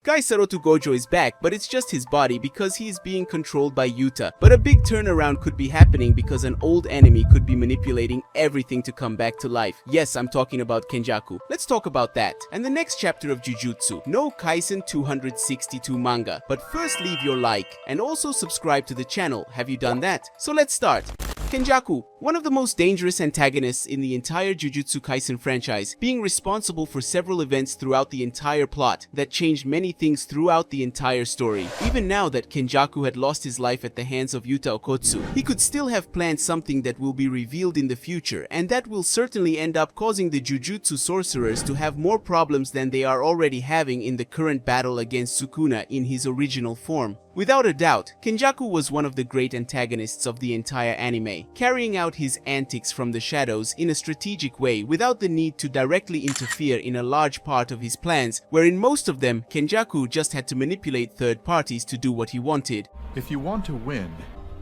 Kaisarotu Gojo is back, but it's just his body because he is being controlled by Yuta. But a big turnaround could be happening because an old enemy could be manipulating everything to come back to life. Yes, I'm talking about Kenjaku. Let's talk about that. And the next chapter of Jujutsu, no Kaisen 262 manga. But first leave your like and also subscribe to the channel. Have you done that? So let's start. Kenjaku, one of the most dangerous antagonists in the entire Jujutsu Kaisen franchise, being responsible for several events throughout the entire plot that changed many things throughout the entire story. Even now that Kenjaku had lost his life at the hands of Yuta Okotsu, he could still have planned something that will be revealed in the future, and that will certainly end up causing the Jujutsu sorcerers to have more problems than they are already having in the current battle against Sukuna in his original form. Without a doubt, Kenjaku was one of the great antagonists of the entire anime, carrying out his antics from the shadows in a strategic way without the need to directly interfere in a large part of his plans, where in most of them, Kenjaku just had to manipulate third parties to do what he wanted. If you want to win,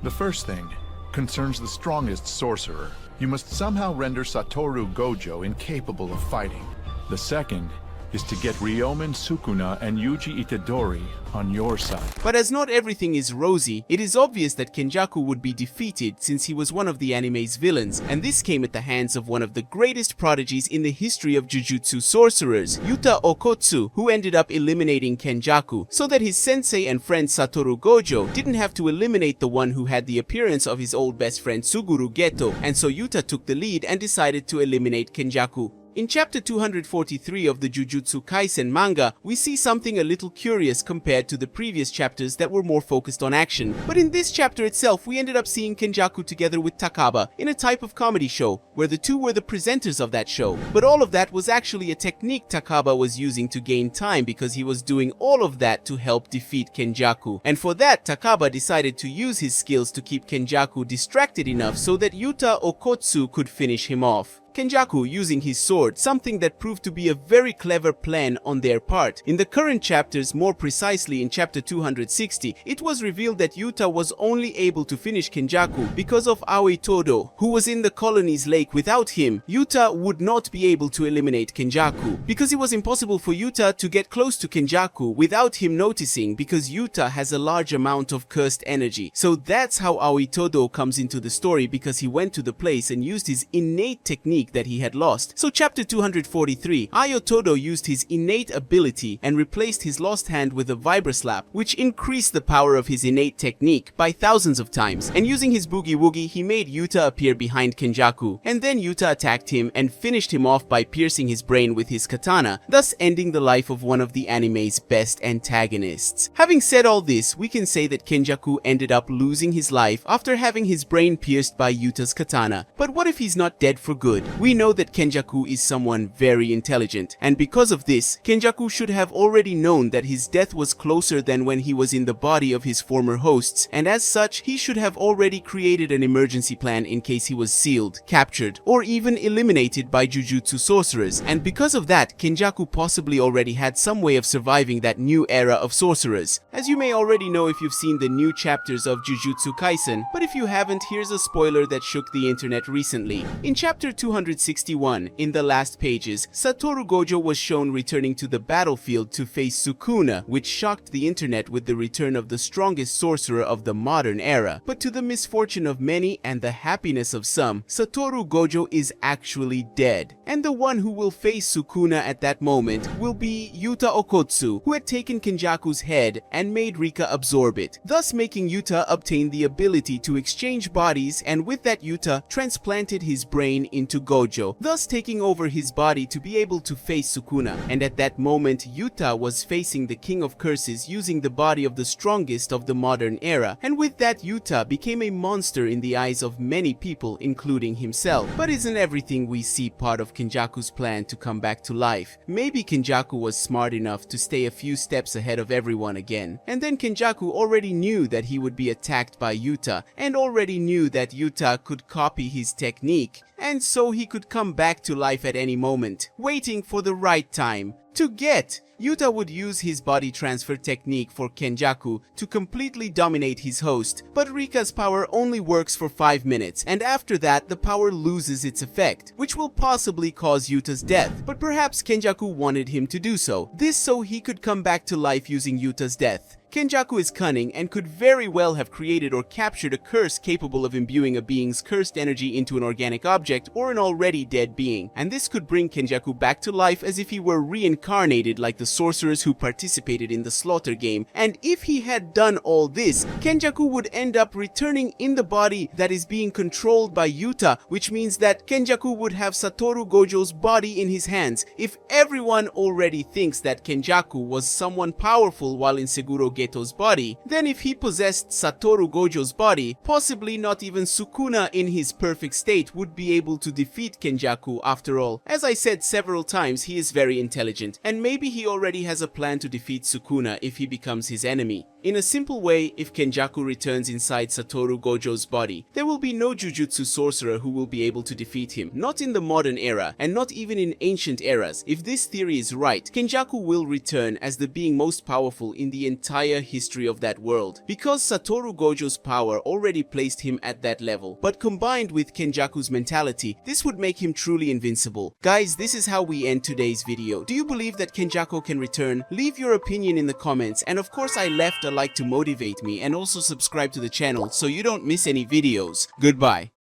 the first thing concerns the strongest sorcerer. You must somehow render Satoru Gojo incapable of fighting. The second is to get Ryomen Sukuna and Yuji Itadori on your side. But as not everything is rosy, it is obvious that Kenjaku would be defeated since he was one of the anime's villains, and this came at the hands of one of the greatest prodigies in the history of Jujutsu sorcerers, Yuta Okotsu, who ended up eliminating Kenjaku, so that his sensei and friend Satoru Gojo didn't have to eliminate the one who had the appearance of his old best friend Suguru Geto, and so Yuta took the lead and decided to eliminate Kenjaku. In chapter 243 of the Jujutsu Kaisen manga, we see something a little curious compared to the previous chapters that were more focused on action. But in this chapter itself, we ended up seeing Kenjaku together with Takaba in a type of comedy show, where the two were the presenters of that show. But all of that was actually a technique Takaba was using to gain time because he was doing all of that to help defeat Kenjaku. And for that, Takaba decided to use his skills to keep Kenjaku distracted enough so that Yuta Okotsu could finish him off. Kenjaku using his sword, something that proved to be a very clever plan on their part. In the current chapters, more precisely in chapter 260, it was revealed that Yuta was only able to finish Kenjaku because of Aoi Todo, who was in the colony's lake. Without him, Yuta would not be able to eliminate Kenjaku, because it was impossible for Yuta to get close to Kenjaku without him noticing, because Yuta has a large amount of cursed energy. So that's how Aoi Todo comes into the story, because he went to the place and used his innate technique that he had lost. So chapter 243, Ayotodo used his innate ability and replaced his lost hand with a vibroslap, which increased the power of his innate technique by thousands of times. And using his boogie woogie, he made Yuta appear behind Kenjaku. And then Yuta attacked him and finished him off by piercing his brain with his katana, thus ending the life of one of the anime's best antagonists. Having said all this, we can say that Kenjaku ended up losing his life after having his brain pierced by Yuta's katana. But what if he's not dead for good? We know that Kenjaku is someone very intelligent, and because of this, Kenjaku should have already known that his death was closer than when he was in the body of his former hosts, and as such, he should have already created an emergency plan in case he was sealed, captured, or even eliminated by Jujutsu sorcerers. And because of that, Kenjaku possibly already had some way of surviving that new era of sorcerers. As you may already know if you've seen the new chapters of Jujutsu Kaisen, but if you haven't, here's a spoiler that shook the internet recently. In chapter 261, in the last pages, Satoru Gojo was shown returning to the battlefield to face Sukuna, which shocked the internet with the return of the strongest sorcerer of the modern era. But to the misfortune of many and the happiness of some, Satoru Gojo is actually dead. And the one who will face Sukuna at that moment will be Yuta Okotsu, who had taken Kenjaku's head and made Rika absorb it, thus making Yuta obtain the ability to exchange bodies, and with that Yuta transplanted his brain into Gojo, thus taking over his body to be able to face Sukuna. And at that moment, Yuta was facing the King of Curses using the body of the strongest of the modern era, and with that Yuta became a monster in the eyes of many people, including himself. But isn't everything we see part of Kenjaku's plan to come back to life? Maybe Kenjaku was smart enough to stay a few steps ahead of everyone again. And then Kenjaku already knew that he would be attacked by Yuta, and already knew that Yuta could copy his technique, and so he could come back to life at any moment, waiting for the right time To get, Yuta would use his body transfer technique for Kenjaku to completely dominate his host, but Rika's power only works for 5 minutes, and after that the power loses its effect, which will possibly cause Yuta's death, but perhaps Kenjaku wanted him to do so. This so he could come back to life using Yuta's death. Kenjaku is cunning and could very well have created or captured a curse capable of imbuing a being's cursed energy into an organic object or an already dead being, and this could bring Kenjaku back to life as if he were reincarnated like the sorcerers who participated in the slaughter game. And if he had done all this, Kenjaku would end up returning in the body that is being controlled by Yuta, which means that Kenjaku would have Satoru Gojo's body in his hands. If everyone already thinks that Kenjaku was someone powerful while in Seguro Geto's body, then if he possessed Satoru Gojo's body, possibly not even Sukuna in his perfect state would be able to defeat Kenjaku after all. As I said several times, he is very intelligent, and maybe he already has a plan to defeat Sukuna if he becomes his enemy. In a simple way, if Kenjaku returns inside Satoru Gojo's body, there will be no Jujutsu sorcerer who will be able to defeat him, not in the modern era, and not even in ancient eras. If this theory is right, Kenjaku will return as the being most powerful in the entire history of that world, because Satoru Gojo's power already placed him at that level, but combined with Kenjaku's mentality, this would make him truly invincible. Guys, this is how we end today's video. Do you believe that Kenjaku can return? Leave your opinion in the comments, and of course I left a like to motivate me, and also subscribe to the channel so you don't miss any videos. Goodbye.